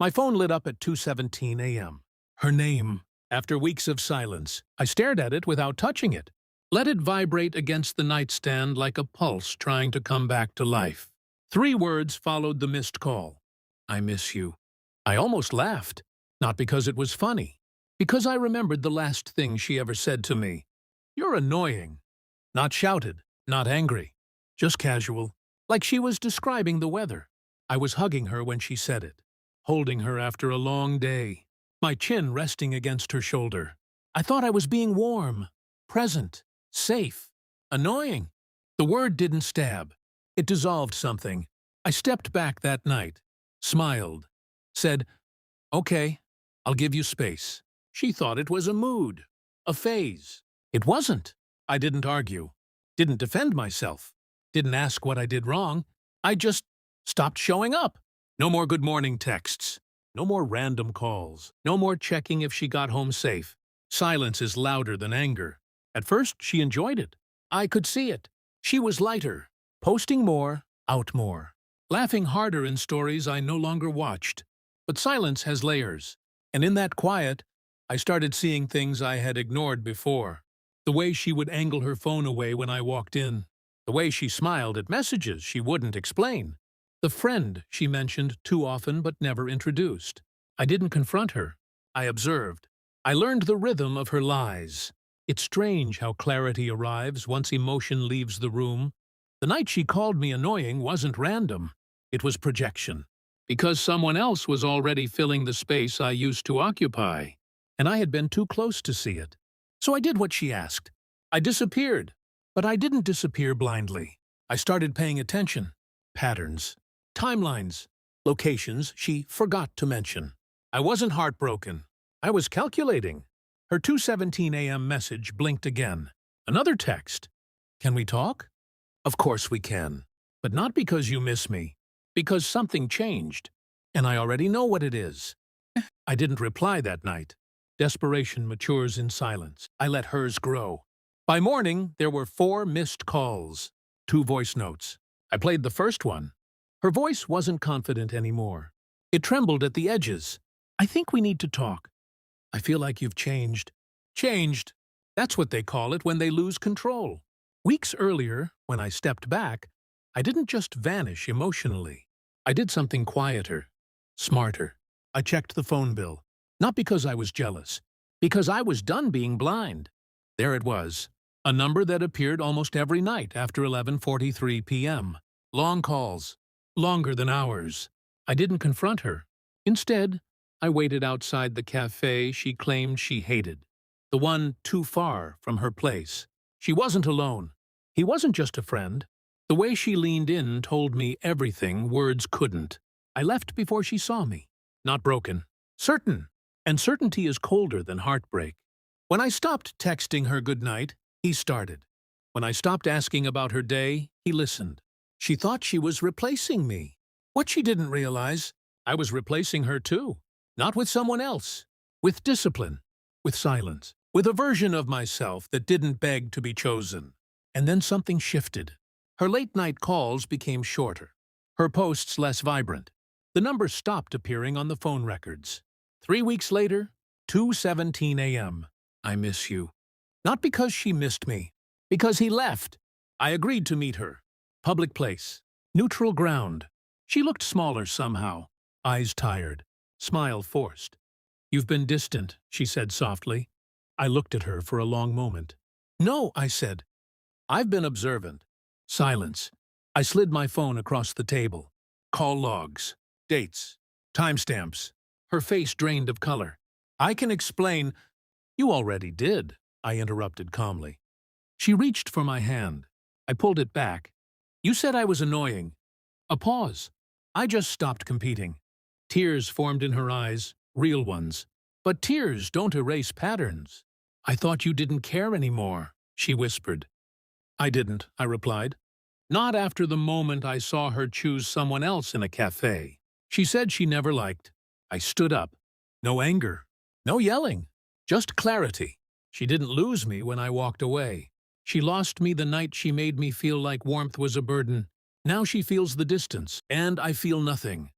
My phone lit up at 2:17 a.m. Her name. After weeks of silence, I stared at it without touching it. Let it vibrate against the nightstand like a pulse trying to come back to life. 3 words followed the missed call. I miss you. I almost laughed. Not because it was funny. Because I remembered the last thing she ever said to me. You're annoying. Not shouted, not angry. Just casual. Like she was describing the weather. I was hugging her when she said it. Holding her after a long day. My chin resting against her shoulder. I thought I was being warm, present, safe, annoying. The word didn't stab. It dissolved something. I stepped back that night, smiled, said, "Okay, I'll give you space." She thought it was a mood, a phase. It wasn't. I didn't argue, didn't defend myself, didn't ask what I did wrong. I just stopped showing up. No more good morning texts. No more random calls. No more checking if she got home safe. Silence is louder than anger. At first, she enjoyed it. I could see it. She was lighter, posting more, out more, laughing harder in stories I no longer watched. But silence has layers. And in that quiet, I started seeing things I had ignored before. The way she would angle her phone away when I walked in. The way she smiled at messages she wouldn't explain. The friend she mentioned too often but never introduced. I didn't confront her. I observed. I learned the rhythm of her lies. It's strange how clarity arrives once emotion leaves the room. The night she called me annoying wasn't random. It was projection. Because someone else was already filling the space I used to occupy. And I had been too close to see it. So I did what she asked. I disappeared. But I didn't disappear blindly. I started paying attention. Patterns. Timelines. Locations she forgot to mention. I wasn't heartbroken. I was calculating. Her 2:17 a.m. message blinked again. Another text. Can we talk? Of course we can. But not because you miss me. Because something changed. And I already know what it is. I didn't reply that night. Desperation matures in silence. I let hers grow. By morning, there were 4 missed calls. 2 voice notes. I played the first one. Her voice wasn't confident anymore. It trembled at the edges. I think we need to talk. I feel like you've changed. Changed. That's what they call it when they lose control. Weeks earlier, when I stepped back, I didn't just vanish emotionally. I did something quieter, smarter. I checked the phone bill. Not because I was jealous. Because I was done being blind. There it was. A number that appeared almost every night after 11:43 p.m. Long calls. Longer than hours. I didn't confront her. Instead, I waited outside the cafe she claimed she hated. The one too far from her place. She wasn't alone. He wasn't just a friend. The way she leaned in told me everything words couldn't. I left before she saw me. Not broken. Certain. And certainty is colder than heartbreak. When I stopped texting her goodnight, he started. When I stopped asking about her day, he listened. She thought she was replacing me. What she didn't realize, I was replacing her too. Not with someone else. With discipline. With silence. With a version of myself that didn't beg to be chosen. And then something shifted. Her late-night calls became shorter. Her posts less vibrant. The number stopped appearing on the phone records. 3 weeks later, 2:17 a.m. I miss you. Not because she missed me. Because he left. I agreed to meet her. Public place. Neutral ground. She looked smaller somehow. Eyes tired. Smile forced. You've been distant, she said softly. I looked at her for a long moment. No, I said. I've been observant. Silence. I slid my phone across the table. Call logs. Dates. Timestamps. Her face drained of color. I can explain. You already did, I interrupted calmly. She reached for my hand. I pulled it back. You said I was annoying. A pause. I just stopped competing. Tears formed in her eyes, real ones. But tears don't erase patterns. I thought you didn't care anymore, she whispered. I didn't, I replied. Not after the moment I saw her choose someone else in a cafe. She said she never liked. I stood up. No anger. No yelling. Just clarity. She didn't lose me when I walked away. She lost me the night she made me feel like warmth was a burden. Now she feels the distance, and I feel nothing.